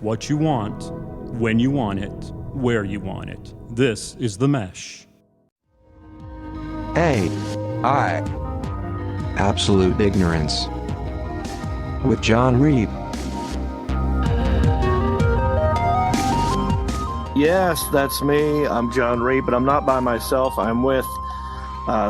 what you want, when you want it, where you want it. This is The Mesh. AI Absolute Ignorance with Jon Reep. Yes, that's me. I'm Jon Reep, but I'm not by myself. I'm with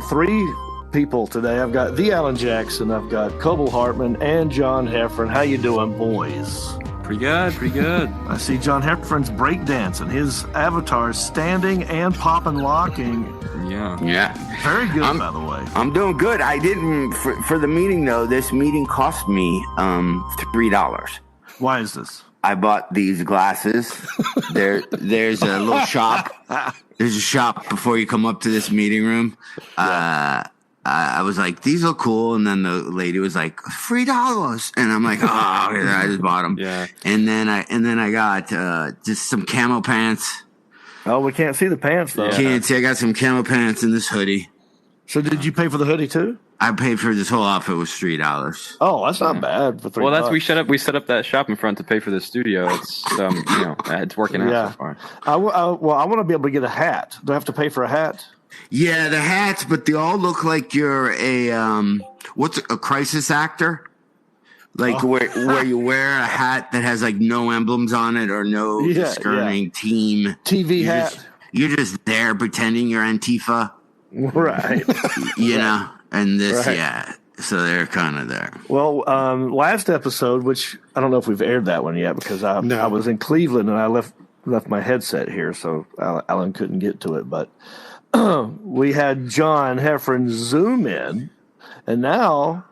three people today. I've got the Alan Jackson, I've got Coble Hartman, and John Heffron. How you doing, boys? Pretty good, pretty good. I see John Heffron's breakdancing. His avatar's standing and pop and locking. Yeah. Very good, by the way. I'm doing good. I didn't, for the meeting though, this meeting cost me $3. Why is this? I bought these glasses. There's a little shop. There's a shop before you come up to this meeting room. I was like, these look cool. And then the lady was like, $3. And I'm like, oh, I just bought them. Yeah. And then I got just some camo pants. Oh, we can't see the pants, though. Can't see. I got some camo pants and this hoodie. So did you pay for the hoodie, too? I paid for this whole outfit was $3. Oh, that's not bad for $3. Well, we set up that shop in front to pay for the studio. It's it's working out so far. I want to be able to get a hat. Do I have to pay for a hat? Yeah, the hats, but they all look like you're a crisis actor, like where you wear a hat that has like no emblems on it or no skirting team TV hat. You're just there pretending you're Antifa, right? You know, and this, right. So they're kind of there. Well, last episode, which I don't know if we've aired that one yet because I was in Cleveland and I left my headset here, so Alan couldn't get to it, but. We had John Heffron Zoom in, and now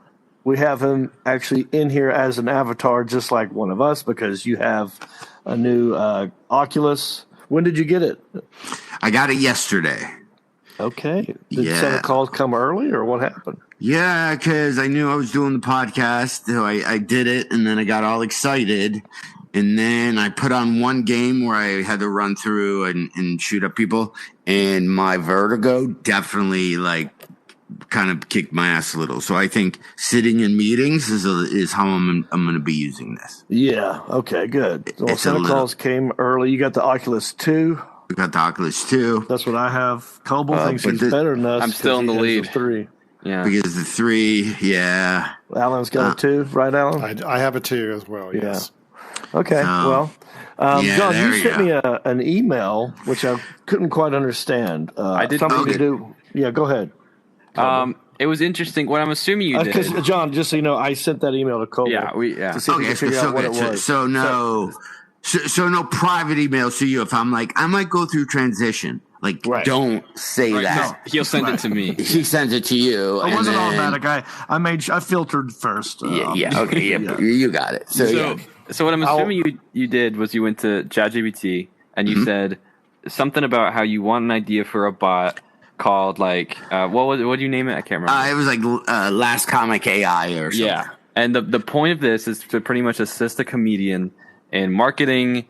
we have him actually in here as an avatar, just like one of us, because you have a new Oculus. When did you get it? I got it yesterday. Okay. Did Santa Claus come early, or what happened? Yeah, because I knew I was doing the podcast, so I did it, and then I got all excited. And then I put on one game where I had to run through and shoot up people. And my vertigo definitely kind of kicked my ass a little. So I think sitting in meetings is how I'm going to be using this. Yeah. Okay, good. Well, Santa Claus came early. You got the Oculus 2. I got the Oculus 2. That's what I have. Coble thinks he's better than us. I'm still in the lead. 3. Yeah. Because the 3, yeah. Alan's got a 2, right, Alan? I have a 2 as well, yes. Yeah. Okay, John, you sent me an email, which I couldn't quite understand. I did something to do. Yeah, go ahead. It was interesting. What I'm assuming you did, because John, just so you know, I sent that email to Cole. To see if we could figure out what it was. So no private emails to you. If I'm like, I might go through transition. Don't say that. No, he'll send it to me. He sends it to you. It wasn't automatic. I filtered first. You got it. So what I'm assuming you did was you went to ChatGPT and you said something about how you want an idea for a bot called what do you name it? I can't remember. It was Last Comic AI or something. Yeah, and the point of this is to pretty much assist a comedian in marketing,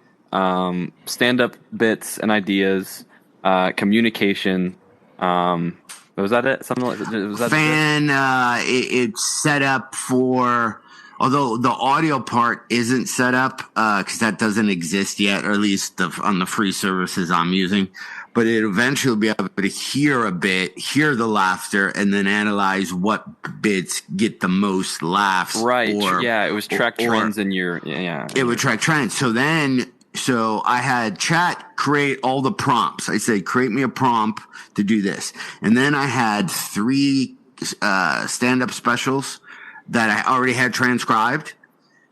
stand-up bits and ideas, communication. Was that it? Something like that? Was that it's set up for. Although the audio part isn't set up because that doesn't exist yet, or at least on the free services I'm using, but it eventually will be able to hear hear the laughter, and then analyze what bits get the most laughs. Right. It was track trends in your It would track trends. So I had chat create all the prompts. I said, create me a prompt to do this, and then I had 3 stand-up specials that I already had transcribed.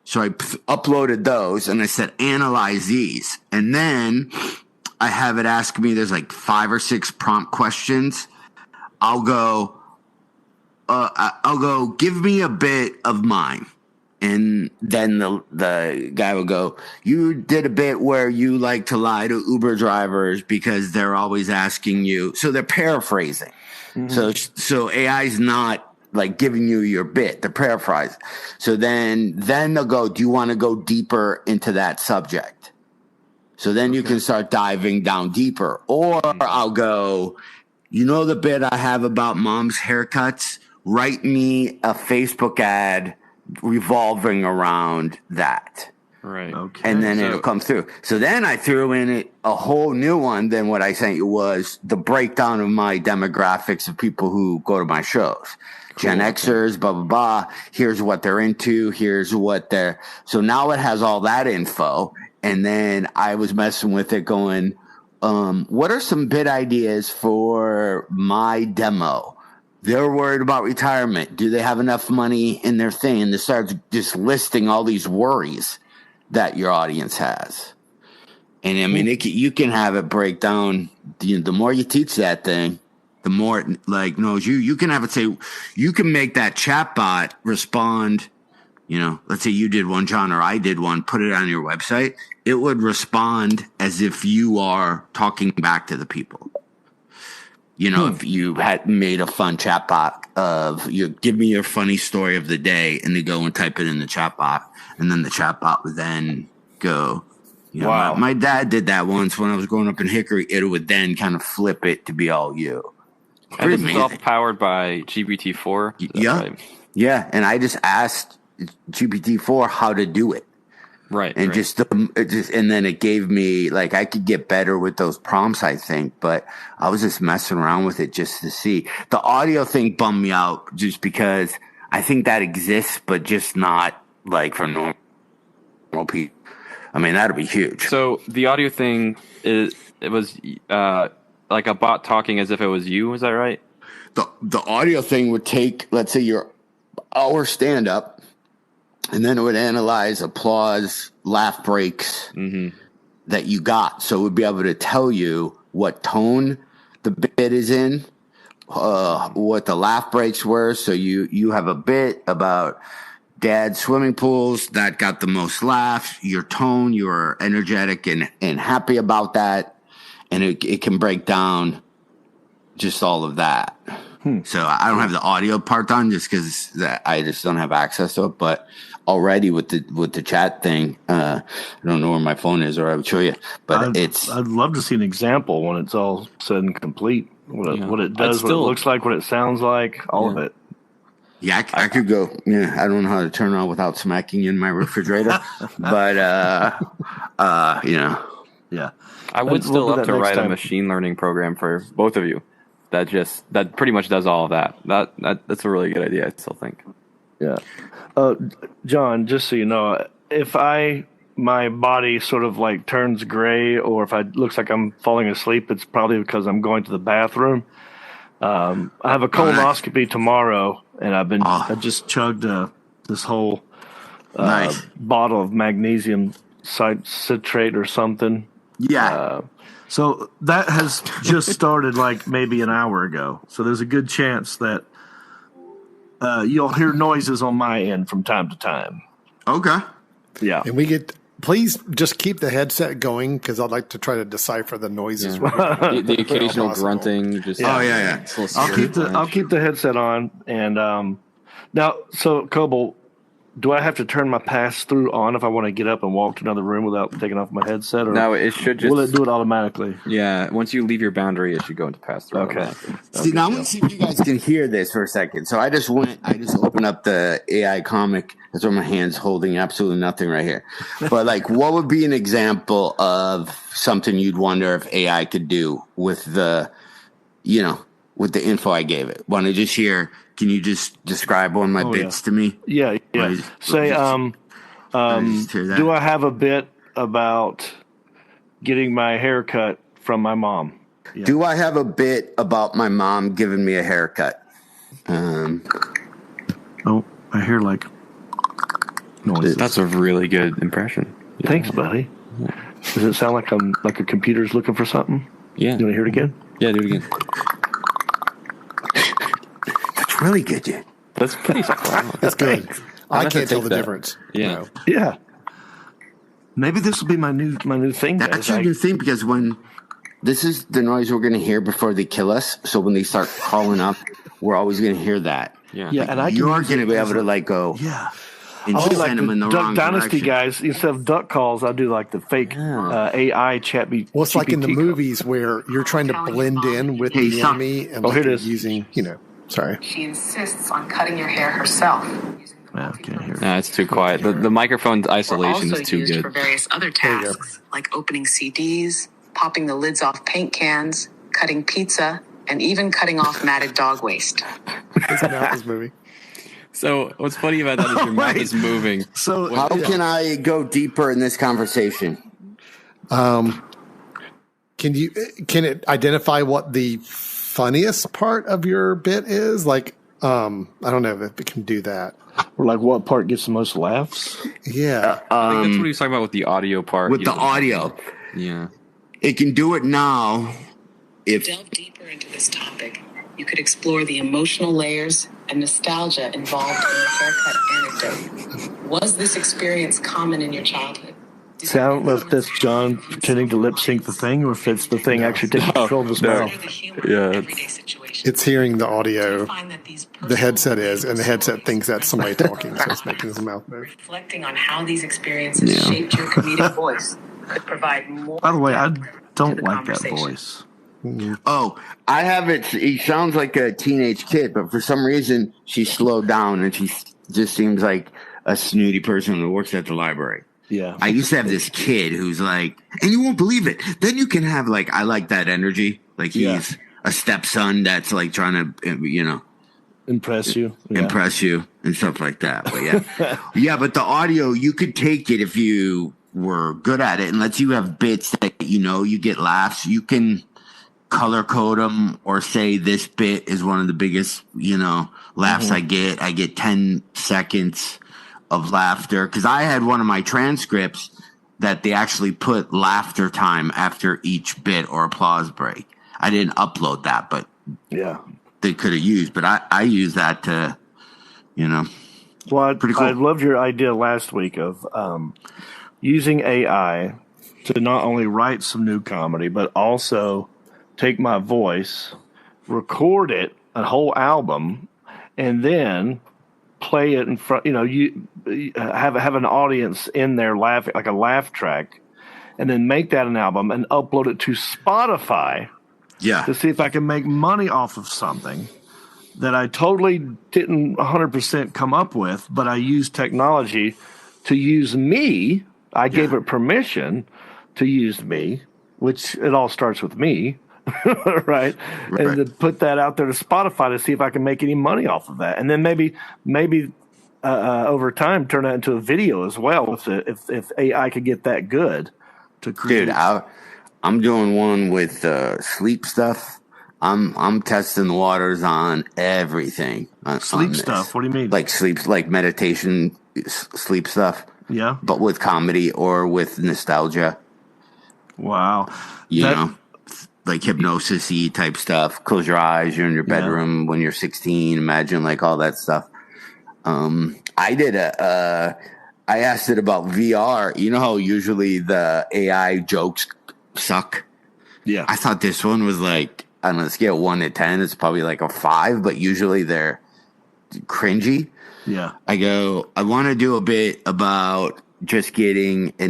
So I uploaded those and I said, analyze these. And then I have it ask me, there's 5 or 6 prompt questions. I'll go, give me a bit of mine. And then the guy will go, you did a bit where you like to lie to Uber drivers because they're always asking you. So they're paraphrasing. Mm-hmm. So AI's not giving you your bit, the paraphrase. So then they'll go, do you want to go deeper into that subject? So then you can start diving down deeper. Or I'll go, you know the bit I have about mom's haircuts? Write me a Facebook ad revolving around that. Right. Okay. and then it'll come through. So then I threw in a whole new one. Then what I sent you was the breakdown of my demographics of people who go to my shows. Gen Xers, blah, blah, blah. Here's what they're into. Here's what they're. So now it has all that info. And then I was messing with it going, what are some bid ideas for my demo? They're worried about retirement. Do they have enough money in their thing? And it starts just listing all these worries that your audience has. And I mean, you can have it break down. The more you teach that thing, the more it knows you. You can have it say, you can make that chatbot respond. Let's say you did one, John, or I did one, put it on your website. It would respond as if you are talking back to the people. If you had made a fun chatbot of give me your funny story of the day, and they go and type it in the chatbot, and then the chatbot would then go. Wow. My dad did that once when I was growing up in Hickory. It would then kind of flip it to be all you. And this is all powered by GPT-4. Yeah. Right? Yeah. And I just asked GPT-4 how to do it. Right. And and then it gave me, I could get better with those prompts, I think, but I was just messing around with it just to see. The audio thing bummed me out just because I think that exists, but just not for normal people. I mean, that'd be huge. So the audio thing was like a bot talking as if it was you. Is that right? The audio thing would take, let's say, your hour stand up, and then it would analyze applause, laugh breaks that you got. So it would be able to tell you what tone the bit is in, what the laugh breaks were. So you have a bit about dad swimming pools that got the most laughs. Your tone, you were energetic and happy about that. And it can break down just all of that. So I don't have the audio part done just because I just don't have access to it. But already with the chat thing, I don't know where my phone is, or I would show you. But I'd love to see an example when it's all said and complete. What it does, what it looks like, what it sounds like, all of it. Yeah, I could go. Yeah, I don't know how to turn on without smacking in my refrigerator. But Yeah. I would still love to write a machine learning program for both of you that pretty much does all of that. That's a really good idea, I still think. Yeah. John, just so you know, if my body sort of turns gray, or if it looks like I'm falling asleep, it's probably because I'm going to the bathroom. I have a colonoscopy tomorrow, and I just chugged this whole bottle of magnesium citrate or something. Yeah. So that has just started maybe an hour ago. So there's a good chance that you'll hear noises on my end from time to time. Okay. Yeah. And please just keep the headset going, because I'd like to try to decipher the noises. Yeah. the occasional grunting. Just yeah. I'll keep the headset on. And now, so Coble, do I have to turn my pass through on if I want to get up and walk to another room without taking off my headset? Or no, it should just. Will it do it automatically? Yeah, once you leave your boundary, it should go into pass through. Okay. See, now I'm going to see if you guys can hear this for a second. So I just opened up the AI comic. That's where my hand's holding absolutely nothing right here. But what would be an example of something you'd wonder if AI could do with the info I gave it? Want to just hear? Can you just describe one of my bits to me? Yeah. Say, do I have a bit about getting my hair cut from my mom? Yeah. Do I have a bit about my mom giving me a haircut? I hear noises. That's a really good impression. Yeah. Thanks, buddy. Does it sound like a computer's looking for something? Yeah. You want to hear it again? Yeah, do it again. That's really good, dude. That's pretty surprising. That's good. I can't tell the difference. Yeah. Yeah. Maybe this will be my new thing. That's your new thing, because when this is the noise we're going to hear before they kill us. So when they start calling up, we're always going to hear that. Yeah. And you're going to be able to go. Yeah. And I'll do send them in the Duck wrong Dynasty direction. guys. Instead of duck calls, I'll do the fake AI Chatbot. Well, it's like in the movies where you're trying to blend in with the enemy, and here it is. using, sorry. She insists on cutting your hair herself using the Yeah, can't hear. No, it's too quiet. The microphone isolation is too used good. for various other tasks, like opening CDs, popping the lids off paint cans, cutting pizza, and even cutting off matted dog waste. His mouth is moving. So what's funny about that is your mouth is moving. So How can I go deeper in this conversation? Can it identify what the funniest part of your bit is? Like, I don't know if it can do that. or like what part gets the most laughs? Yeah. I think that's what he was talking about with the audio part. With the audio. Yeah. It can do it now. If Delve deeper into this topic, you could explore the emotional layers and nostalgia involved in the haircut anecdote. Was this experience common in your childhood? See, I don't know if that's John pretending to lip sync the thing or if it's the thing actually taking control of his mouth. It's hearing the audio. The headset is, and the headset thinks that's somebody talking, so it's making his mouth move. Reflecting on how these experiences shaped your comedic voice could provide more. By the way, I depth don't to the like that conversation. voice. Oh, I have it. He sounds like a teenage kid, but for some reason, she's slowed down and she just seems like a snooty person who works at the library. Yeah. I used to have this kid who's like, and you won't believe it. Then you can have like, I like that energy. Like he's a stepson that's like trying to, Impress you. Yeah. impress you and stuff like that. But yeah, yeah. But the audio, you could take it if you were good at it, and lets you have bits that you get laughs. You can color code them or say this bit is one of the biggest laughs I get. I get 10 seconds of laughter because I had one of my transcripts that they actually put laughter time after each bit or applause break. I didn't upload that, but Yeah. they could have used. But I use that to, Well, Pretty cool. I loved your idea last week of using AI to not only write some new comedy, but also take my voice, record it, a whole album, and then play it in front. You have an audience in there laughing, like a laugh track, and then make that an album and upload it to Spotify yeah. to see if I can make money off of something that I totally didn't 100% come up with, but I used technology to use me. I gave it permission to use me, which it all starts with me, right? And to put that out there to Spotify to see if I can make any money off of that. And then maybe over time turn that into a video as well if AI could get that good to create. Dude, I'm doing one with sleep stuff. I'm testing the waters on everything. Sleep stuff? What do you mean? Like sleep, like meditation, sleep stuff. Yeah. But with comedy or with nostalgia. Wow. Like hypnosis-y type stuff. Close your eyes. You're in your bedroom when you're 16. Imagine like all that stuff. I asked it about VR. You know how usually the AI jokes suck? Yeah. I thought this one was like, on a scale of 1 to 10, it's probably like a 5, but usually they're cringy. Yeah. I go, I want to do a bit about just getting a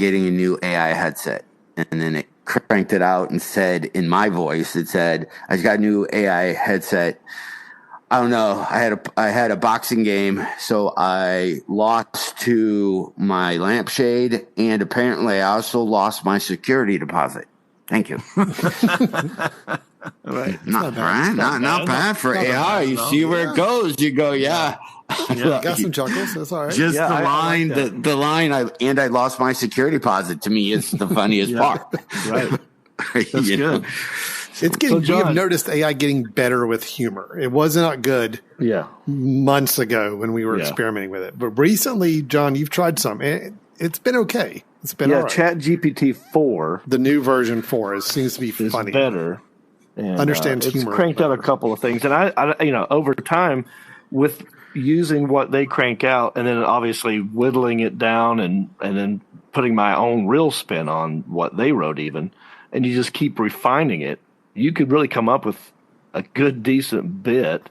new AI headset. And then it cranked it out and said, in my voice, it said, I just got a new AI headset. I don't know. I had a boxing game, so I lost to my lampshade, and apparently I also lost my security deposit. Thank you. Right. Not bad for AI. You see where it goes. You go, yeah. Got some chuckles. That's all right. Just Yeah, the I line, like the line. I lost my security deposit. To me, is the funniest part. Right. That's good. It's getting. So, we have John- noticed AI getting better with humor. It was not good Yeah. months ago when we were experimenting with it, but recently, John, you've tried some. It's been okay. It's been all right. Chat GPT 4 The new version 4 seems to be is funny. better. And, Understands it's humor cranked out a better. couple of things. And I over time with using what they crank out and then obviously whittling it down and then putting my own real spin on what they wrote even, and you just keep refining it, you could really come up with a good, decent bit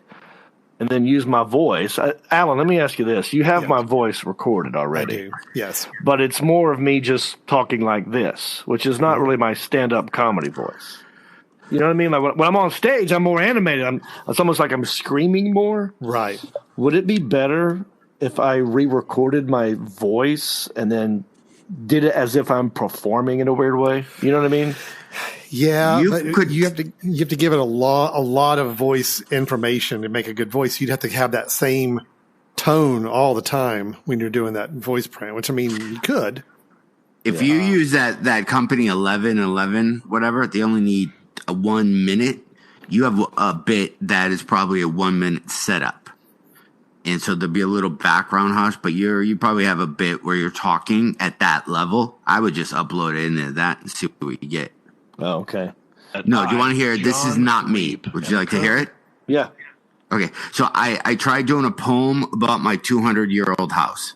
and then use my voice. Alan, let me ask you this. You have my voice recorded I already. do. Yes. But it's more of me just talking like this, which is not really my stand-up comedy voice. You know what I mean? Like when I'm on stage, I'm more animated. It's almost like I'm screaming more. Right. Would it be better if I re-recorded my voice and then did it as if I'm performing in a weird way? You know what I mean? Yeah, you have to give it a lot of voice information to make a good voice. You'd have to have that same tone all the time when you're doing that voice print, which I mean you could. If you use that company 1111 whatever, they only need a 1 minute. You have a bit that is probably a 1 minute setup. And so there'll be a little background hush, but you probably have a bit where you're talking at that level. I would just upload it into that and see what you get. Oh, okay. No, do you want to hear it? This is not me. Would you like to hear it? Yeah. Okay. So I tried doing a poem about my 200-year-old house.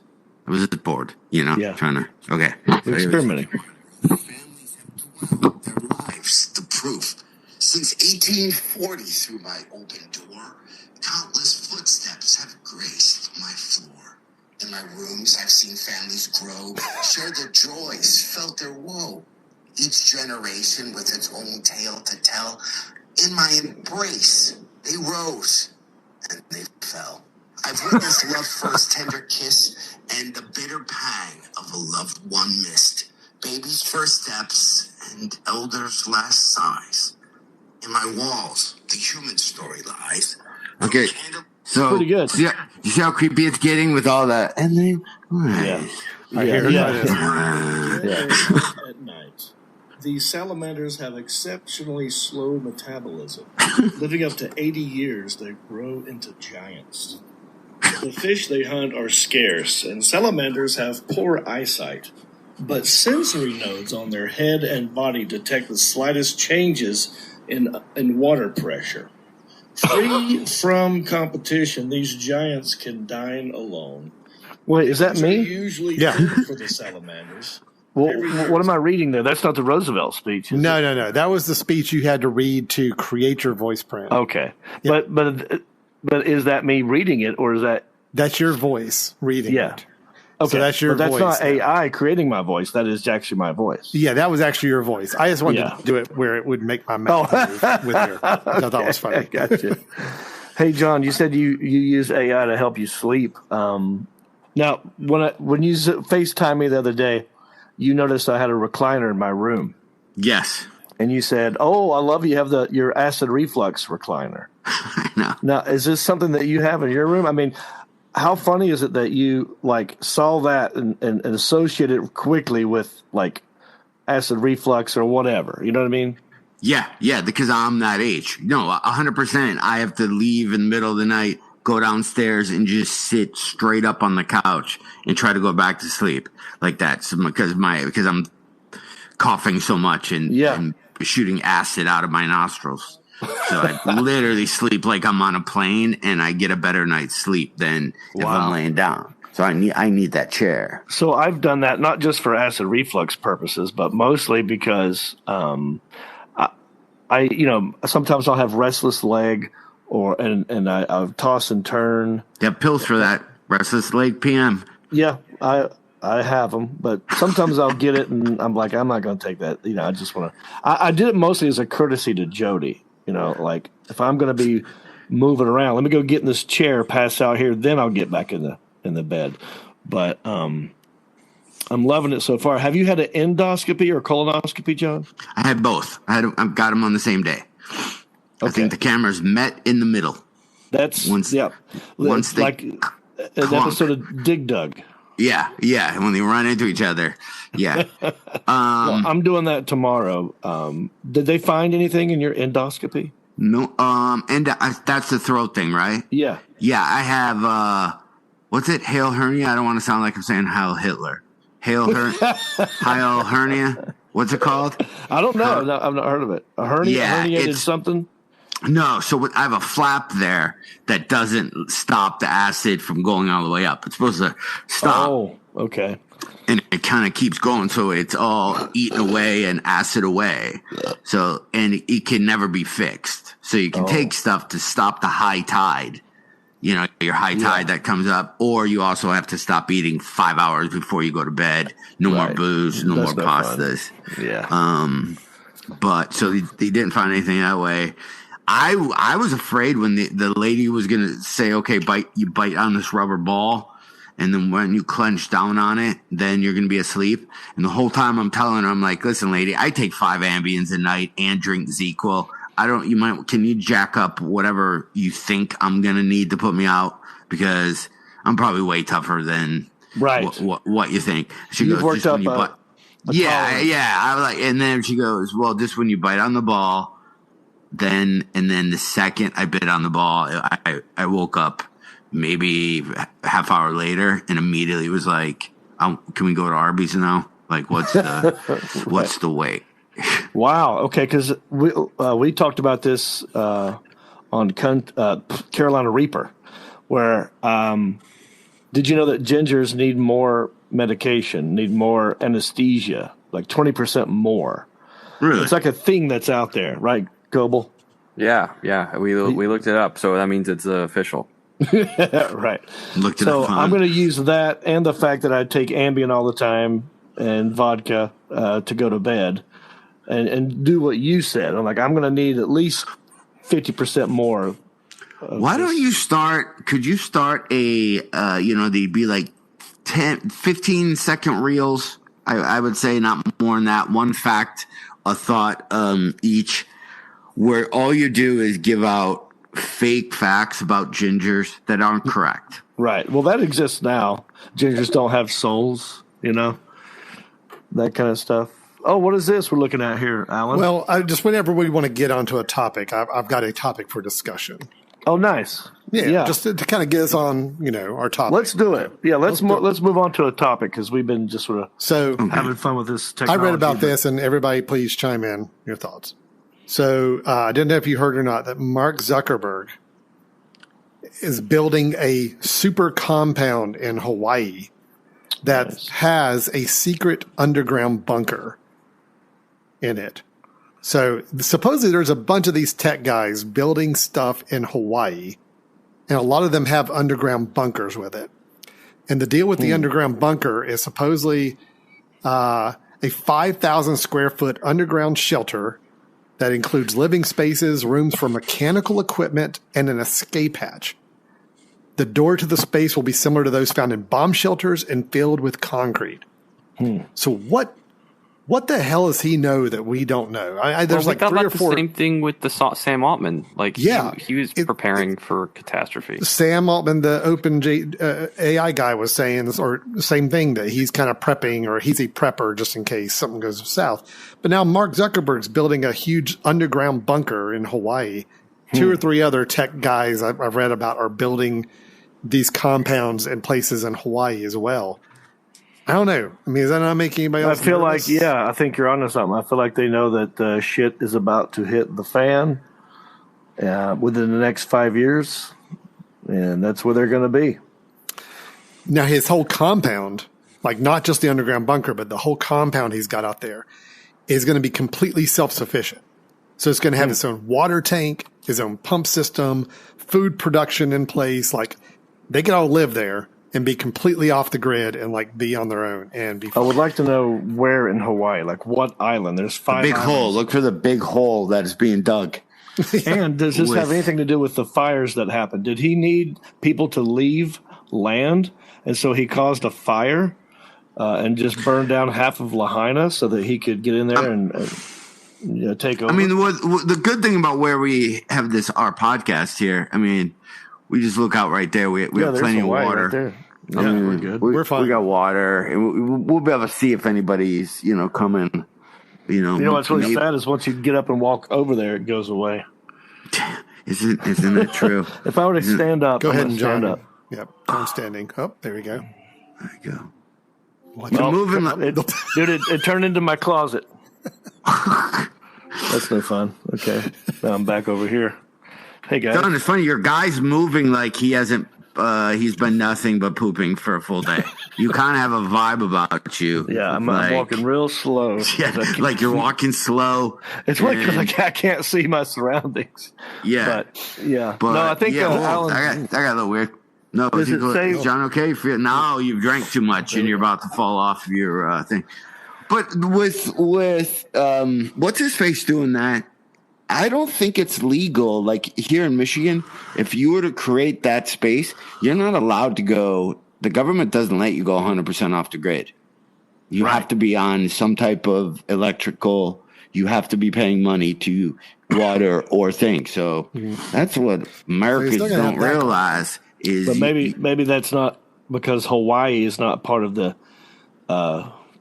I was just bored, trying to. Okay. Experimenting. Families have dwelled their lives. The proof. Since 1840, through my open door, countless footsteps have graced my floor. In my rooms, I've seen families grow, shared their joys, felt their woe. Each generation with its own tale to tell. In my embrace, they rose and they fell. I've witnessed love's first tender kiss and the bitter pang of a loved one missed. Baby's first steps and elders' last sighs. In my walls, the human story lies. Okay, so pretty good. You see how creepy it's getting with all that? And then, I hear it. At night. These salamanders have exceptionally slow metabolism. Living up to 80 years, they grow into giants. The fish they hunt are scarce, and salamanders have poor eyesight. But sensory nodes on their head and body detect the slightest changes in water pressure. Free from competition, these giants can dine alone. Wait, is that me? Usually food for the salamanders. Well, what am I reading there? That's not the Roosevelt speech. No. That was the speech you had to read to create your voice print. Okay, yeah. But is that me reading it, or is that's your voice reading it? Okay, so that's your voice. That's not AI creating my voice. That is actually my voice. Yeah, that was actually your voice. I just wanted to do it where it would make my mouth move with your. I thought that was funny. Gotcha. Hey, John, you said you use AI to help you sleep. Now, when you FaceTimed me the other day, you noticed I had a recliner in my room. Yes. And you said, "Oh, I love you have your acid reflux recliner." No. Now, is this something that you have in your room? I mean, how funny is it that you saw that and associated it quickly with acid reflux or whatever? You know what I mean? Yeah, because I'm that age. No, 100%. I have to leave in the middle of the night, go downstairs, and just sit straight up on the couch and try to go back to sleep like that. So because I'm coughing so much and shooting acid out of my nostrils. So I literally sleep like I'm on a plane, and I get a better night's sleep than if I'm laying down. So I need that chair. So I've done that not just for acid reflux purposes, but mostly because I sometimes I'll have restless leg and I'll toss and turn. They have pills for that, restless leg PM. Yeah, I have them, but sometimes I'll get it and I'm like, I'm not going to take that. I just want to. I did it mostly as a courtesy to Jody. If I'm going to be moving around, let me go get in this chair, pass out here, then I'll get back in the bed. But I'm loving it so far. Have you had an endoscopy or colonoscopy, John? I had both. I got them on the same day. Okay. I think the cameras met in the middle. That's once they an episode of Dig Dug. Yeah, when they run into each other. Yeah. Well, I'm doing that tomorrow. Did they find anything in your endoscopy? No. That's the throat thing, right? Yeah. Yeah, I have. What's it? Hail hernia. I don't want to sound like I'm saying Heil Hitler. Hail hernia. What's it called? I don't know. I've not heard of it. A hernia. Yeah, herniated something. No, so I have a flap there that doesn't stop the acid from going all the way up. It's supposed to stop. Oh, okay. And it kind of keeps going, so it's all eaten away and acid away. So, and it can never be fixed. So you can take stuff to stop the high tide, your high tide that comes up, or you also have to stop eating 5 hours before you go to bed. No more booze, no more pastas. Fun. Yeah. But so they didn't find anything that way. I was afraid when the lady was going to say, okay, bite on this rubber ball. And then when you clench down on it, then you're going to be asleep. And the whole time I'm telling her, I'm like, listen, lady, I take 5 Ambiens a night and drink ZQL. Can you jack up whatever you think I'm going to need to put me out? Because I'm probably way tougher than what you think. She You've goes, worked up yeah. I was like, and then she goes, well, just when you bite on the ball, and then the second I bit on the ball, I woke up maybe half hour later and immediately was like, can we go to Arby's now? Like, what's the wait? Wow. Okay. Because we talked about this on Carolina Reaper, where did you know that gingers need more medication, need more anesthesia, like 20% more? Really? It's like a thing that's out there, right, Goebel? Yeah. We looked it up, so that means it's official. Right. Looked it up. So I'm going to use that and the fact that I take Ambien all the time and vodka to go to bed and do what you said. I'm like, I'm going to need at least 50% more. Why don't you start? Could you start they'd be like 10, 15-second reels. I would say not more than that. One fact, a thought each, where all you do is give out fake facts about gingers that aren't correct. Right. Well, that exists now. Gingers don't have souls, that kind of stuff. Oh, what is this we're looking at here, Alan? Well, just whenever we want to get onto a topic, I've got a topic for discussion. Oh, nice. Yeah. Just to kind of get us on, our topic. Let's do it. Yeah, let's move on to a topic because we've been just sort of having fun with this technology. I read about this, and everybody please chime in your thoughts. So I didn't know if you heard or not that Mark Zuckerberg is building a super compound in Hawaii that has a secret underground bunker in it. So supposedly there's a bunch of these tech guys building stuff in Hawaii, and a lot of them have underground bunkers with it. And the deal with the underground bunker is supposedly a 5,000 square foot underground shelter that includes living spaces, rooms for mechanical equipment, and an escape hatch. The door to the space will be similar to those found in bomb shelters and filled with concrete. So what the hell does he know that we don't know? There's like 3 or 4. The same thing with the Sam Altman. Like, he was preparing for catastrophe. Sam Altman, the Open AI guy, was saying this, or the same thing, that he's kind of prepping, or he's a prepper just in case something goes south. But now Mark Zuckerberg's building a huge underground bunker in Hawaii. 2 or 3 other tech guys I've read about are building these compounds in places in Hawaii as well. I don't know. I mean, is that not making anybody else nervous? I think you're onto something. I feel like they know that shit is about to hit the fan within the next 5 years, and that's where they're going to be. Now, his whole compound, like not just the underground bunker, but the whole compound he's got out there, is going to be completely self-sufficient. So it's going to have its own water tank, his own pump system, food production in place. Like, they could all live there and be completely off the grid and like be on their own and be fine. I would like to know where in Hawaii, like what island. There's 5 big islands. hole. Look for the big hole that is being dug. And does this have anything to do with the fires that happened? Did he need people to leave land, and so he caused a fire and just burned down half of Lahaina so that he could get in there and take over? I mean, the good thing about where we have our podcast here, I mean, we just look out right there. We have plenty of water. Right there. Yeah, we're good. We're fine. We got water, and we'll be able to see if anybody's coming. What's really sad is once you get up and walk over there, it goes away. Isn't that true? If I were to stand up, go ahead and stand John. up. Yep, I'm standing. Oh, there we go. There you go. Well, moving, dude, it turned into my closet. That's no fun. Okay, now I'm back over here. Hey guys, John, it's funny. Your guy's moving like he hasn't. He's been nothing but pooping for a full day. You kind of have a vibe about you. Yeah, I'm walking real slow. Yeah, like you're walking slow. It's like because I can't see my surroundings. Yeah, but no, I think Alan, that got a little weird. No, is John okay? No, you've drank too much and you're about to fall off your thing. But with what's his face doing that? I don't think it's legal. Like here in Michigan, if you were to create that space, you're not allowed to go the government doesn't let you go 100% off the grid. You have to be on some type of electrical. You have to be paying money to water or things. So that's what Americans don't realize is. But maybe that's not because Hawaii is not part of the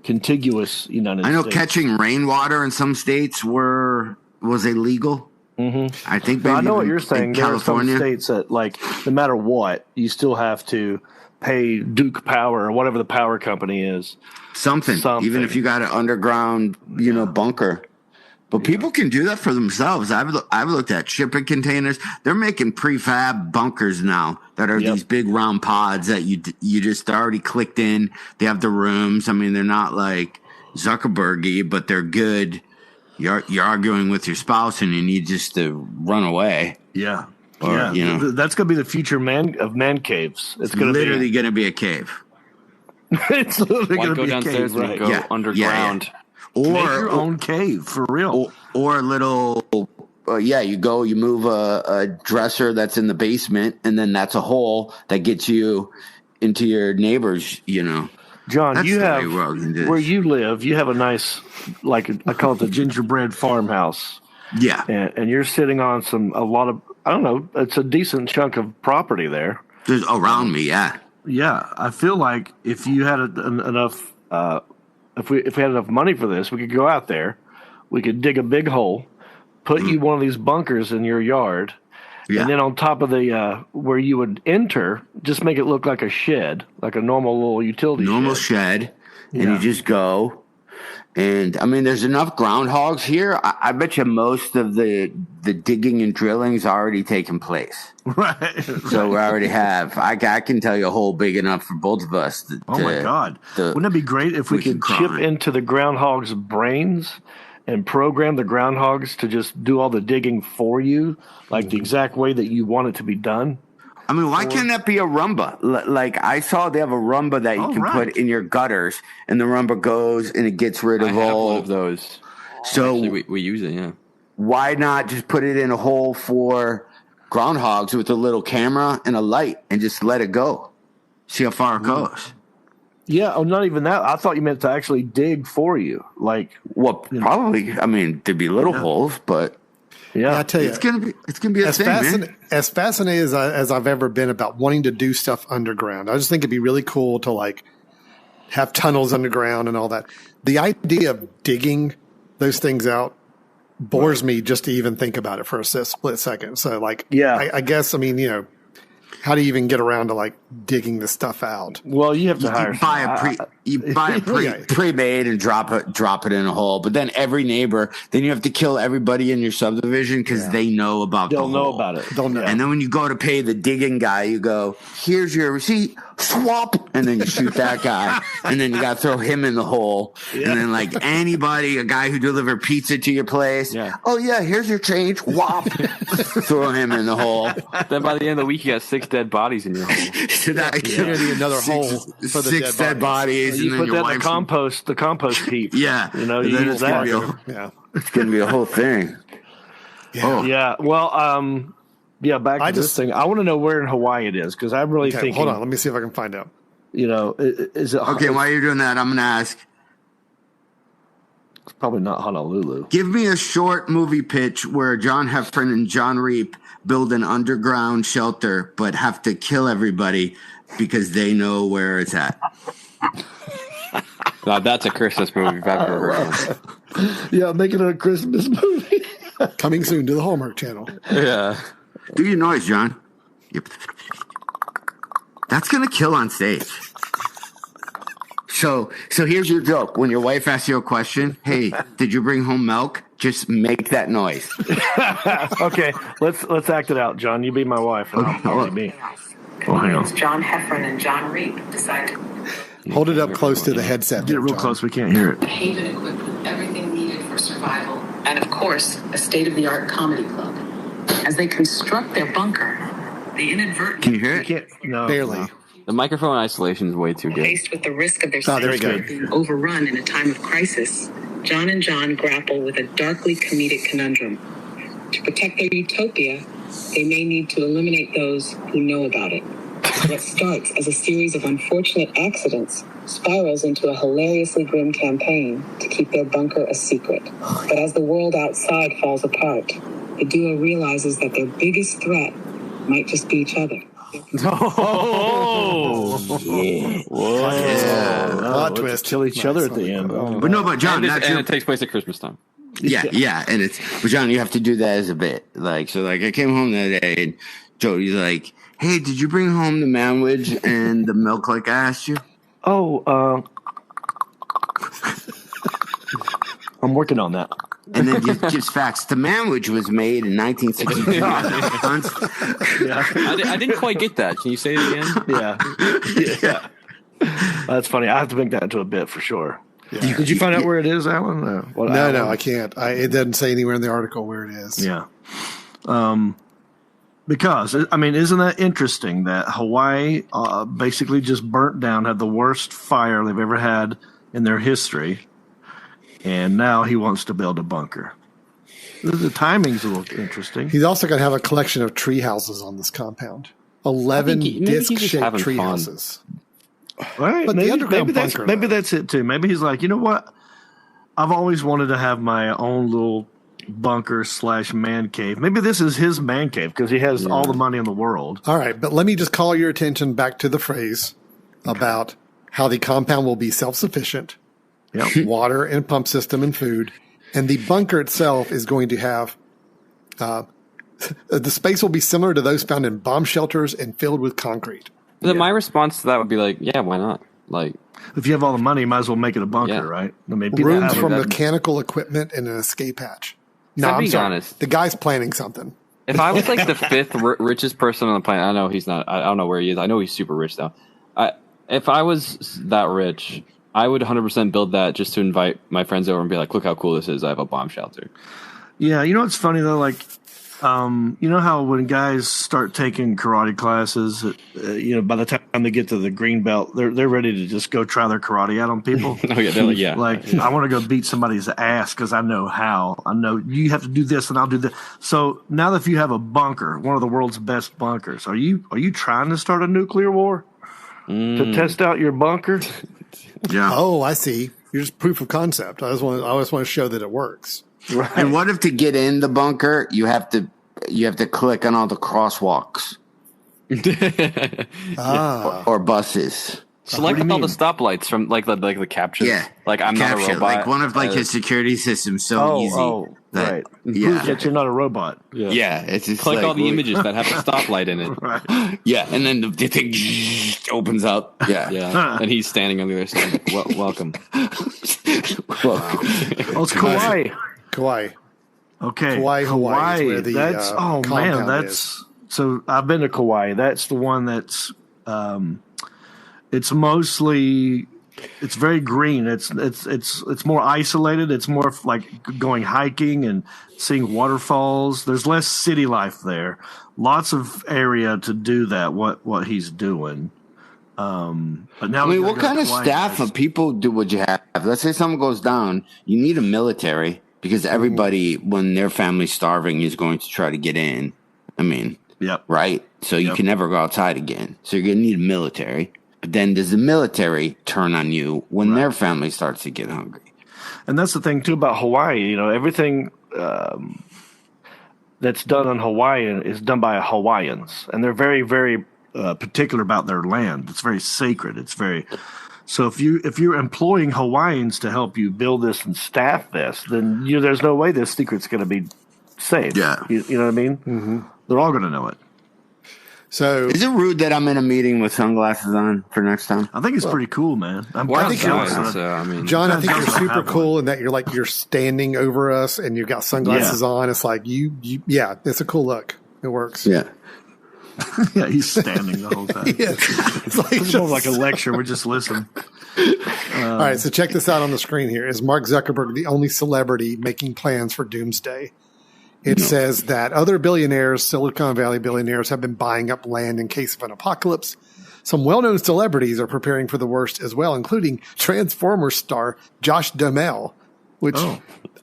contiguous United States. I know catching rainwater in some states was illegal. I think. I know what you're saying. There are some states that, like, no matter what, you still have to pay Duke Power or whatever the power company is. Something. Even if you got an underground, bunker. But people can do that for themselves. I've looked at shipping containers. They're making prefab bunkers now that are these big round pods that you just already clicked in. They have the rooms. I mean, they're not like Zuckerberg-y, but they're good. You're arguing with your spouse and you need just to run away. Yeah. That's going to be the future of man caves. It's literally going to be a cave. It's literally going to be a cave, right? Go underground. Yeah. Or make your own cave, for real. Or a little, you move a dresser that's in the basement, and then that's a hole that gets you into your neighbor's, John, that's you have, where you live, you have a nice, like, I call it the gingerbread farmhouse. Yeah. And you're sitting on it's a decent chunk of property there. There's around me, yeah. Yeah, I feel like if you had enough... If we had enough money for this, we could go out there, we could dig a big hole, put you one of these bunkers in your yard, and then on top of the where you would enter, just make it look like a shed, like a normal little utility shed. And you just go. And I mean, there's enough groundhogs here. I bet you most of the digging and drilling's already taken place. Right. So we already have. I can tell you a hole big enough for both of us. My God! Wouldn't it be great if we could chip into the groundhog's brains and program the groundhogs to just do all the digging for you, like the exact way that you want it to be done? I mean, why can't that be a Roomba? Like, I saw they have a Roomba that you can put in your gutters, and the Roomba goes and it gets rid of all of those. So actually, we use it, yeah. Why not just put it in a hole for groundhogs with a little camera and a light and just let it go? See how far it goes. Yeah, not even that. I thought you meant to actually dig for you. Like, probably. I mean, there'd be little holes, but. Yeah, I tell you, it's gonna be a thing, man. As fascinated as I've ever been about wanting to do stuff underground, I just think it'd be really cool to like have tunnels underground and all that. The idea of digging those things out bores me just to even think about it for a split second. So, like, I guess, I mean, how do you even get around to like digging the stuff out? Well, you have to hire. You buy a pre-made and drop it in a hole. But then every neighbor, then you have to kill everybody in your subdivision because they know about the hole. They'll know about it. They'll know. And then when you go to pay the digging guy, you go, "Here's your receipt." Swap, and then you shoot that guy, and then you got to throw him in the hole. And then like a guy who delivered pizza to your place. Yeah. Oh yeah, here's your change. Whop, throw him in the hole. Then by the end of the week, you got 6 dead bodies in your hole. So you're gonna need another hole for the 6 dead bodies. You put that in the compost heap. Yeah, you use that. It's gonna be a whole thing. Yeah. Well, back to this thing. I want to know where in Hawaii it is because I'm really thinking. Hold on, let me see if I can find out. Is it okay? While you're doing that, I'm gonna ask. It's probably not Honolulu. Give me a short movie pitch where John Heffron and Jon Reep build an underground shelter, but have to kill everybody because they know where it's at. That's a Christmas movie if I've ever heard of. Yeah, make it a Christmas movie. Coming soon to the Hallmark Channel. Yeah. Do your noise, John. Yep. That's going to kill on stage. So here's your joke. When your wife asks you a question, hey, did you bring home milk? Just make that noise. Okay, let's act it out, John. You be my wife, and I'll be me. Comedians Jon Heffron and Jon Reep decide to hold it up close to the headset. Get it real close. We can't hear it. Haven equipped with everything needed for survival, and of course, a state-of-the-art comedy club. As they construct their bunker, they inadvertently... Can you hear it? No, barely. No. The microphone isolation is way too good. Faced with the risk of their safety being overrun in a time of crisis, John and Jon grapple with a darkly comedic conundrum. To protect their utopia, they may need to eliminate those who know about it. What starts as a series of unfortunate accidents spirals into a hilariously grim campaign to keep their bunker a secret. But as the world outside falls apart, the duo realizes that their biggest threat might just be each other. Plot twist. Kill each other at the end. But no, but John, and it takes place at Christmas time. Yeah, but John, you have to do that as a bit. I came home the other day and Jody's like, "Hey, did you bring home the manwich and the milk like I asked you?" I'm working on that. And then just facts. The manwich was made in 1962. I didn't quite get that. Can you say it again? Yeah. That's funny. I have to make that into a bit for sure. Yeah. Did you find out where it is, Alan? No, I can't. It doesn't say anywhere in the article where it is. Yeah. Because, isn't that interesting that Hawaii basically just burnt down, had the worst fire they've ever had in their history, and now he wants to build a bunker. The timing's a little interesting. He's also going to have a collection of tree houses on this compound. 11 disc-shaped tree houses. Right. But maybe that's it too. Maybe he's like, you know what? I've always wanted to have my own little bunker / man cave. Maybe this is his man cave because he has all the money in the world. All right, but let me just call your attention back to the phrase about how the compound will be self-sufficient, water and pump system and food, and the bunker itself is going to have the space will be similar to those found in bomb shelters and filled with concrete. My response to that would be like, yeah, why not? Like, if you have all the money, you might as well make it a bunker, right? Rooms for mechanical equipment and an escape hatch. No, I'm sorry. Honest. The guy's planning something. If I was like the fifth richest person on the planet, I know he's not. I don't know where he is. I know he's super rich though. If I was that rich, I would 100% build that just to invite my friends over and be like, "Look how cool this is! I have a bomb shelter." Yeah, you know what's funny though? Like, you know how when guys start taking karate classes, by the time they get to the green belt, they're ready to just go try their karate out on people. They're like, I want to go beat somebody's ass because I know how. I know you have to do this and I'll do this. So now that if you have a bunker, one of the world's best bunkers, are you trying to start a nuclear war to test out your bunker? Yeah. Oh, I see. You're just proof of concept. I always want to show that it works. Right. And what if to get in the bunker, you have to click on all the crosswalks or buses. Select all the stoplights from like the captions. Yeah, like I'm not a robot. Like one of his security systems. Right. Yeah, that you're not a robot. Yeah, it's just click all the images that have a stoplight in it. Right. Yeah, and then the thing opens up. Yeah, and he's standing on the other side. Welcome. Oh, it's Kauai. Kauai. Okay. Hawaii. Where the, that's is. So I've been to Kauai. That's the one that's it's very green. It's more isolated. It's more like going hiking and seeing waterfalls. There's less city life there. Lots of area to do that. What he's doing. But now, what kind of staff of people would you have? Let's say something goes down. You need a military. Because everybody, when their family's starving, is going to try to get in. Right? So you can never go outside again. So you're going to need a military. But then does the military turn on you when their family starts to get hungry? And that's the thing, too, about Hawaii. Everything that's done on Hawaii is done by Hawaiians. And they're very, very particular about their land. It's very sacred. It's very... So if you're employing Hawaiians to help you build this and staff this, then there's no way this secret's going to be safe. Yeah, you know what I mean? Mm-hmm. They're all going to know it. So is it rude that I'm in a meeting with sunglasses on for next time? I think it's pretty cool, man. John, I think you're super cool in that you're standing over us and you've got sunglasses on. It's like it's a cool look. It works. Yeah. Yeah, he's standing the whole time. It's more like a lecture. We're just listening. All right, so check this out on the screen here. Is Mark Zuckerberg the only celebrity making plans for doomsday? It says that other billionaires, Silicon Valley billionaires, have been buying up land in case of an apocalypse. Some well-known celebrities are preparing for the worst as well, including Transformers star Josh Duhamel, which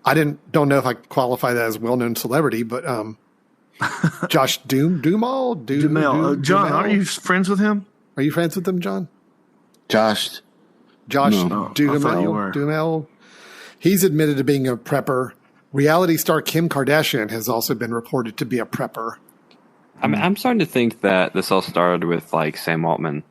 I don't know if I qualify that as well-known celebrity, but Josh Duhamel. John, aren't you friends with him? Are you friends with him, John? Josh No. I thought you were. Duhamel. He's admitted to being a prepper. Reality star Kim Kardashian has also been reported to be a prepper. I'm starting to think that this all started with like Sam Altman,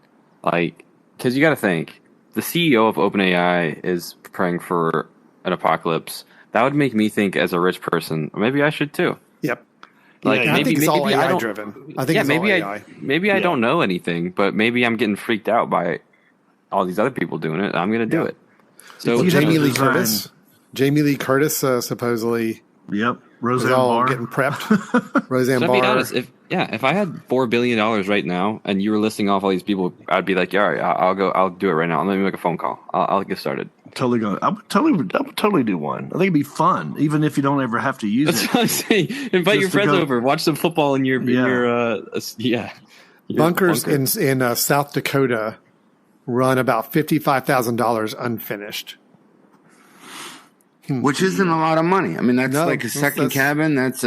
like because you got to think the CEO of OpenAI is preparing for an apocalypse. That would make me think, as a rich person, maybe I should too. Yep. Like I think it's all AI driven. I think it's maybe all AI. Maybe I don't know anything, but maybe I'm getting freaked out by all these other people doing it. I'm going to do it. So Jamie Lee Curtis supposedly. Yep. Was all getting prepped. Roseanne Barr. To be honest, if I had $4 billion right now and you were listing off all these people, I'd be like, yeah, all right, I'll do it right now. Let me make a phone call. I'll get started. I would totally do one. I think it'd be fun, even if you don't ever have to use it. That's what I'm saying. Invite your friends over. Watch some football in your bunkers in South Dakota run about $55,000 unfinished. Which isn't a lot of money. I mean, that's like a second cabin. That's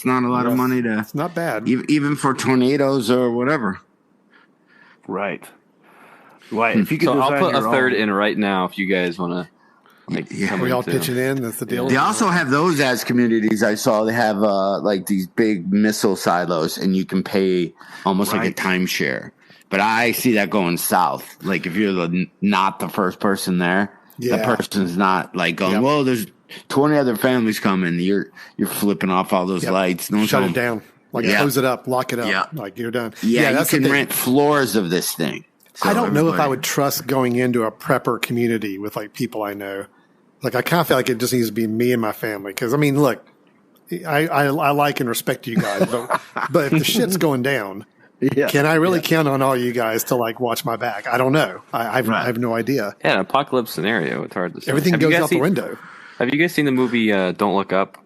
not a lot of money to. It's not bad, even for tornadoes or whatever. Right. If you could, I'll put a third in right now if you guys want to. We all pitching in. That's the deal. They also have those as communities. I saw they have like these big missile silos, and you can pay almost like a timeshare. But I see that going south. Like if you're not the first person there. Yeah. The person's not like going, well, there's 20 other families coming. You're flipping off all those lights. No, shut it down. Like close it up, lock it up. Yeah. Like you're done. Yeah, you can rent floors of this thing. So I don't know if I would trust going into a prepper community with like people I know. Like I kind of feel like it just needs to be me and my family. Because I mean, look, I like and respect you guys, but if the shit's going down. Yeah. Can I really count on all you guys to like watch my back? I don't know. I have no idea. Yeah, an apocalypse scenario. It's hard to say. Everything goes out the window. Have you guys seen the movie Don't Look Up?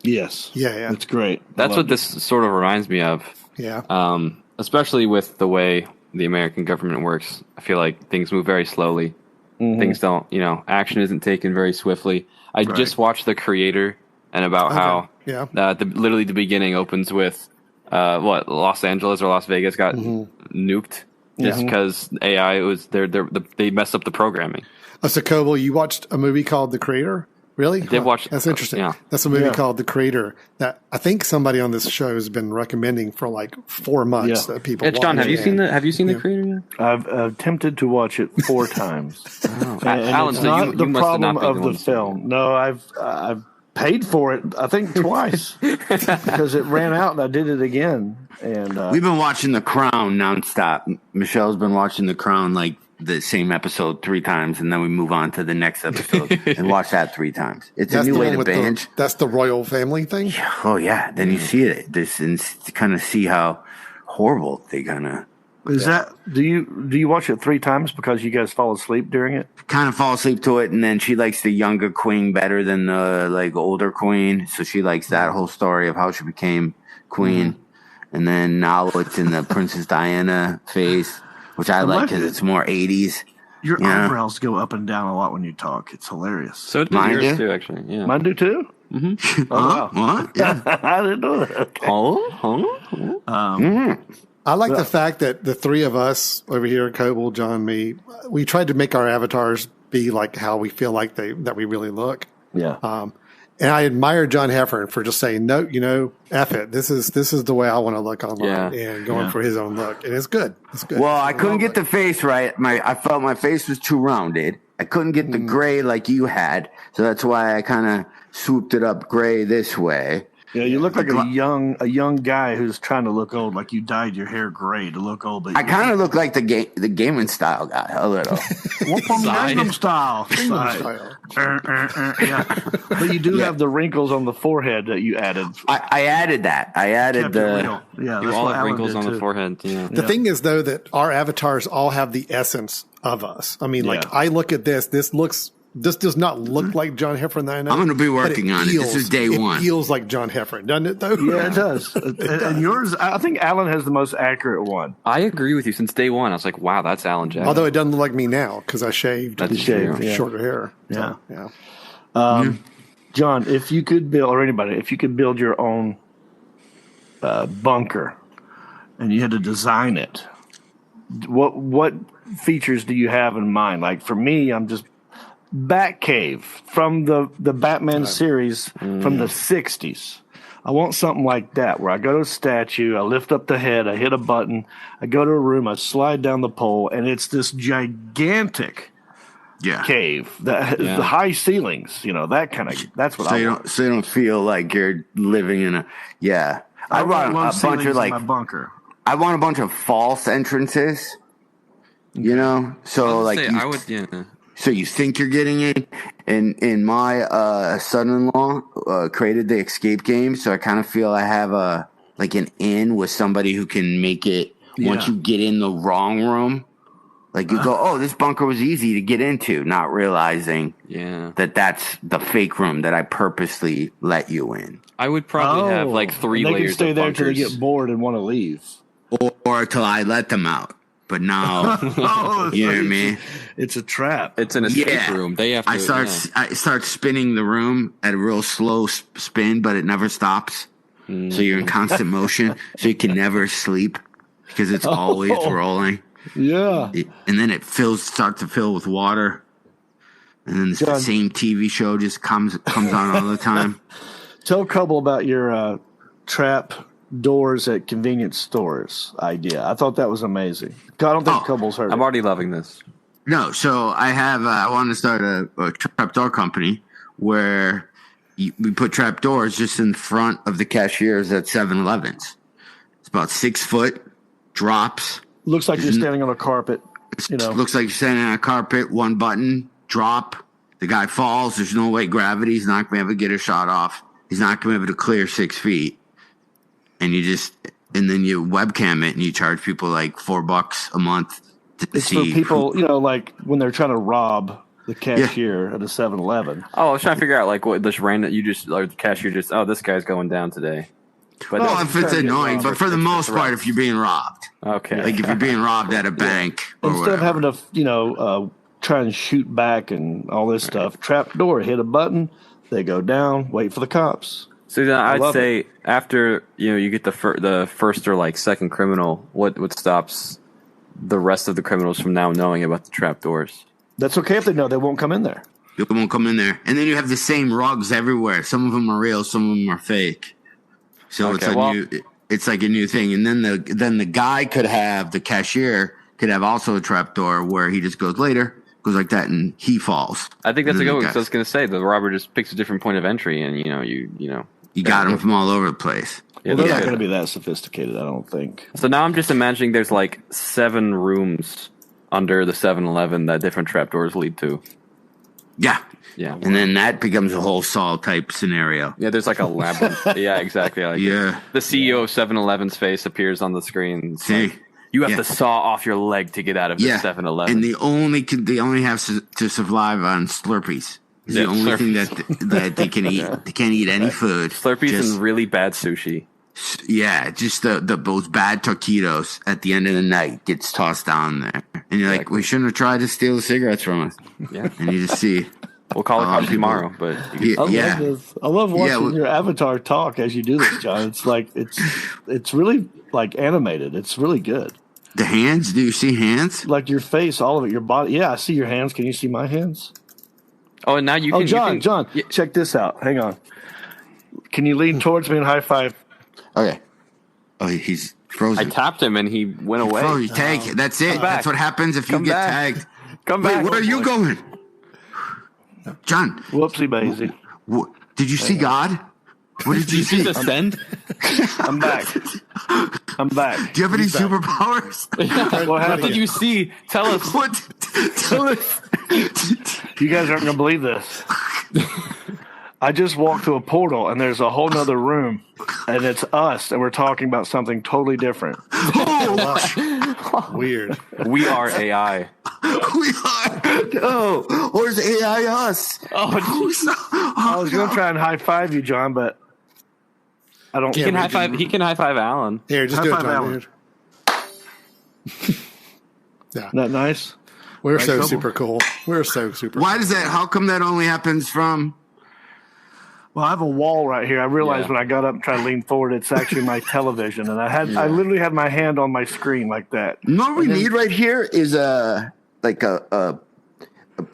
Yes. Yeah. It's great. That's what this sort of reminds me of. Yeah. Especially with the way the American government works. I feel like things move very slowly. Mm-hmm. Things don't, action isn't taken very swiftly. I just watched The Creator and about how literally the beginning opens with Los Angeles or Las Vegas got nuked just because AI was they messed up the programming. So Coble, you watched a movie called The Creator? Really? I did watch. That's interesting. Yeah. That's a movie called The Creator that I think somebody on this show has been recommending for like 4 months. That people. John, have you seen The Creator? I've attempted to watch it 4 times. Alan, it's not the problem of the film. No, I've paid for it, I think, twice because it ran out and I did it again. And we've been watching The Crown nonstop. Michelle's been watching The Crown like the same episode 3 times, and then we move on to the next episode and watch that 3 times. It's a new way to binge. That's the royal family thing? Oh, yeah. Then you see it and kind of see how horrible they kind of... Is that do you watch it 3 times because you guys fall asleep during it? Kind of fall asleep to it, and then she likes the younger queen better than the like older queen, so she likes that whole story of how she became queen. And then now it's in the Princess Diana phase, which I like because it's more 80s. Your eyebrows go up and down a lot when you talk. It's hilarious. So do yours too, actually. Yeah. Mine do too. Mm-hmm. Oh, wow. What? Yeah. I didn't know that. I like the fact that the 3 of us over here, Coble, John, me, we tried to make our avatars be like how we feel like that we really look. Yeah. And I admire John Heffern for just saying, no, F it. This is the way I want to look online and going for his own look. And it's good. It's good. Well, I couldn't get the face right. I felt my face was too rounded. I couldn't get the gray like you had. So that's why I kind of swooped it up gray this way. Yeah, you look like a young guy who's trying to look old, like you dyed your hair gray to look old. But I kind of look like the gaming style guy a little. Gangnam style. Yeah, but you do have the wrinkles on the forehead that you added. I added that. I added the you all have wrinkles on the forehead. Yeah. The thing is, though, that our avatars all have the essence of us. I mean, like I look at this. This does not look like John Heffern that I know. I'm going to be working on it. This is day 1. It feels like John Heffern, doesn't it, though? Yeah, it does. And yours, I think Alan has the most accurate one. I agree with you since day 1. I was like, wow, that's Alan Jackson. Although it doesn't look like me now because I shaved. Shorter hair. Yeah. So, yeah. John, if you could build, or anybody, if you could build your own bunker, and you had to design it, what features do you have in mind? Like for me, I'm just Batcave from the Batman series from the 60s. I want something like that where I go to a statue, I lift up the head, I hit a button, I go to a room, I slide down the pole, and it's this gigantic cave. The high ceilings, that kind of. That's what I want. So you don't feel like you're living in a. Yeah, I want a bunch of like my bunker. I want a bunch of false entrances. So like I would. Yeah. So you think you're getting in, and my son-in-law created the escape game, so I kind of feel I have an in with somebody who can make it once you get in the wrong room. Like you go, oh, this bunker was easy to get into, not realizing that that's the fake room that I purposely let you in. I would probably have like 3 layers. They can stay there until they get bored and want to leave, or till I let them out. But now, you know what I mean? It's a trap. It's an escape room. They have to. I start spinning the room at a real slow spin, but it never stops. So you're in constant motion, so you can never sleep because it's always rolling. Yeah. And then it starts to fill with water, and then the same TV show just comes on all the time. Tell Cubble about your trap doors at convenience stores idea. I thought that was amazing. I don't think Couple's heard. I'm already loving this. No, so I have. I want to start a trapdoor company where we put trapdoors just in front of the cashiers at 7-Elevens. It's about 6 foot, drops. Looks like you're standing on a carpet. Looks like you're standing on a carpet. One button, drop. The guy falls. There's no way gravity's not going to be able to get a shot off. He's not going to be able to clear 6 feet. And then you webcam it and you charge people like $4 a month to see. It's for people, like when they're trying to rob the cashier at a 7-Eleven. Oh, I was trying to figure out like what this random or the cashier this guy's going down today. But if it's annoying, but for the most part, if you're being robbed, okay, like if you're being robbed at a bank, or instead of having to try and shoot back and all this stuff, trap door, hit a button, they go down, wait for the cops. So then I'd say after you get the first or like second criminal, what stops the rest of the criminals from now knowing about the trap doors? That's okay if they know. They won't come in there. They won't come in there, and then you have the same rugs everywhere. Some of them are real, some of them are fake. So it's like a new thing. And then the guy the cashier could have also a trap door where he just goes like that, and he falls. I think that's a good one. I was going to say the robber just picks a different point of entry, and you got them from all over the place. Yeah, they're not going to be that sophisticated, I don't think. So now I'm just imagining there's like 7 rooms under the 7-Eleven that different trapdoors lead to. Yeah. Yeah. And then that becomes a whole Saw type scenario. Yeah, there's like a labyrinth. Yeah, exactly. Like the CEO of 7-Eleven's face appears on the screen. See? You have to saw off your leg to get out of the 7-Eleven. And they only have to survive on Slurpees. It's the only thing that they can eat. They can't eat any food. Slurpees and really bad sushi. Yeah, just those bad taquitos at the end of the night gets tossed down there. And you're like, we shouldn't have tried to steal the cigarettes from us. Yeah. And you just see. We'll call it tomorrow, but I love watching your avatar talk as you do this, John. It's like it's really like animated. It's really good. The hands? Do you see hands? Like your face, all of it, your body. Yeah, I see your hands. Can you see my hands? Oh, and now you can. John, check this out. Hang on. Can you lean towards me and high five? Okay. Oh, he's frozen. I tapped him and he went away. You tag. That's it. That's what happens if you get tagged. Come back. Where are you going? John. Whoopsie daisy. Did you see God? What did you see? Ascend? I'm back. Do you have any superpowers? What did you see? Tell us. Tell us. You guys aren't going to believe this. I just walked to a portal and there's a whole nother room and it's us and we're talking about something totally different. Weird. We are AI. We are. No. Where's AI us? I was going to try and high five you, John, but I don't. He can high five. He can high five Alan. Here, just do it, John. Yeah. Isn't that nice? We're so super cool. We're so super. Why cool. does that? How come that only happens from? Well, I have a wall right here. I realized Yeah. when I got up and tried to lean forward, it's actually my television, and I literally had my hand on my screen like that. What we need right here is a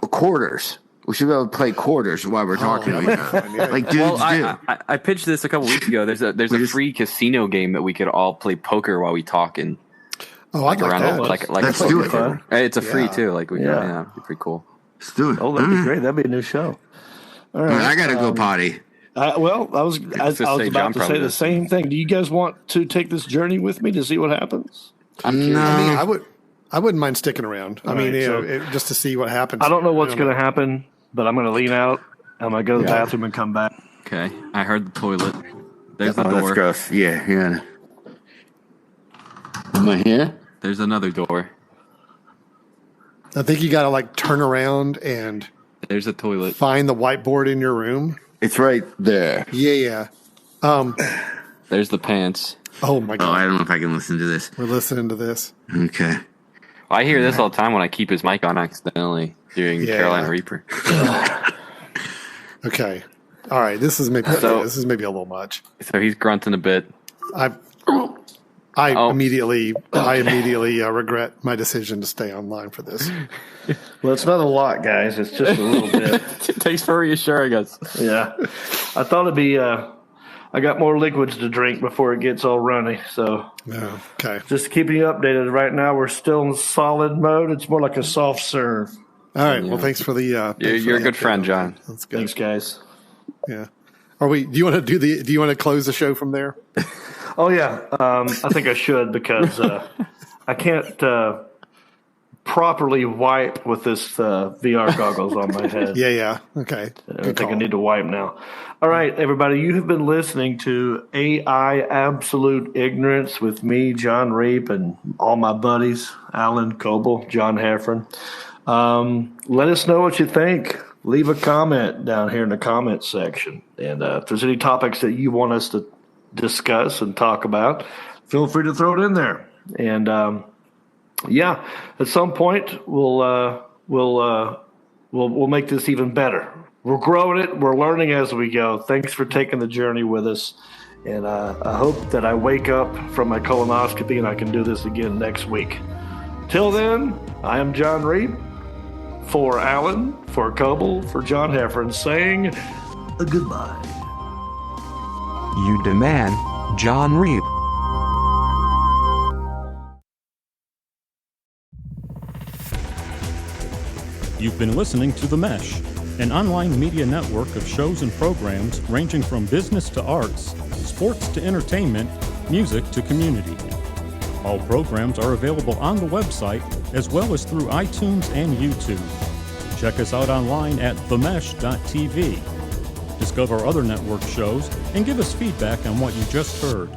quarters. We should be able to play quarters while we're talking to each other, like dudes do. I pitched this a couple weeks ago. There's a free casino game that we could all play poker while we talk and Oh, I like that. like Let's a do poker. it. It's a free too. Like we it'd be pretty cool. Let's do it. Oh, that'd be great. That'd be a new show. All right. I gotta go potty. I was about to say the same thing. Do you guys want to take this journey with me to see what happens? I mean, I wouldn't mind sticking around. I mean, right, just to see what happens. I don't know what's going to happen, but I'm going to lean out. I'm going to go to the bathroom and come back. Okay, I heard the toilet. There's the door. That's gross. Yeah. Am I here? There's another door. I think you got to like turn around and there's a toilet. Find the whiteboard in your room. It's right there. Yeah. There's the pants. Oh my God. Oh, I don't know if I can listen to this. We're listening to this. Okay. I hear this all the time when I keep his mic on accidentally during Carolina Reaper. Okay. All right. This is maybe a little much. So he's grunting a bit. I immediately regret my decision to stay online for this. Well, it's not a lot, guys. It's just a little bit. Thanks for reassuring us. Yeah. I thought it'd be, I got more liquids to drink before it gets all runny. So, okay. Just keeping you updated. Right now, we're still in solid mode. It's more like a soft serve. All right. Well, thanks for the. You're a good friend, John. That's good. Thanks, guys. Yeah. Do you want to close the show from there? Oh yeah, I think I should because I can't properly wipe with this VR goggles on my head. Yeah. Okay. I think I need to wipe now. All right, everybody, you have been listening to AI Absolute Ignorance with me, Jon Reep, and all my buddies, Alan Coble, John Heffron. Let us know what you think. Leave a comment down here in the comments section. And if there's any topics that you want us to discuss and talk about, feel free to throw it in there. And at some point we'll make this even better. We're growing it. We're learning as we go. Thanks for taking the journey with us. And I hope that I wake up from my colonoscopy and I can do this again next week. Till then, I am Jon Reep. For Alan, for Coble, for John Heffron, saying goodbye. You demand Jon Reep. You've been listening to The Mesh, an online media network of shows and programs ranging from business to arts, sports to entertainment, music to community. All programs are available on the website as well as through iTunes and YouTube. Check us out online at themesh.tv. Discover other network shows and give us feedback on what you just heard.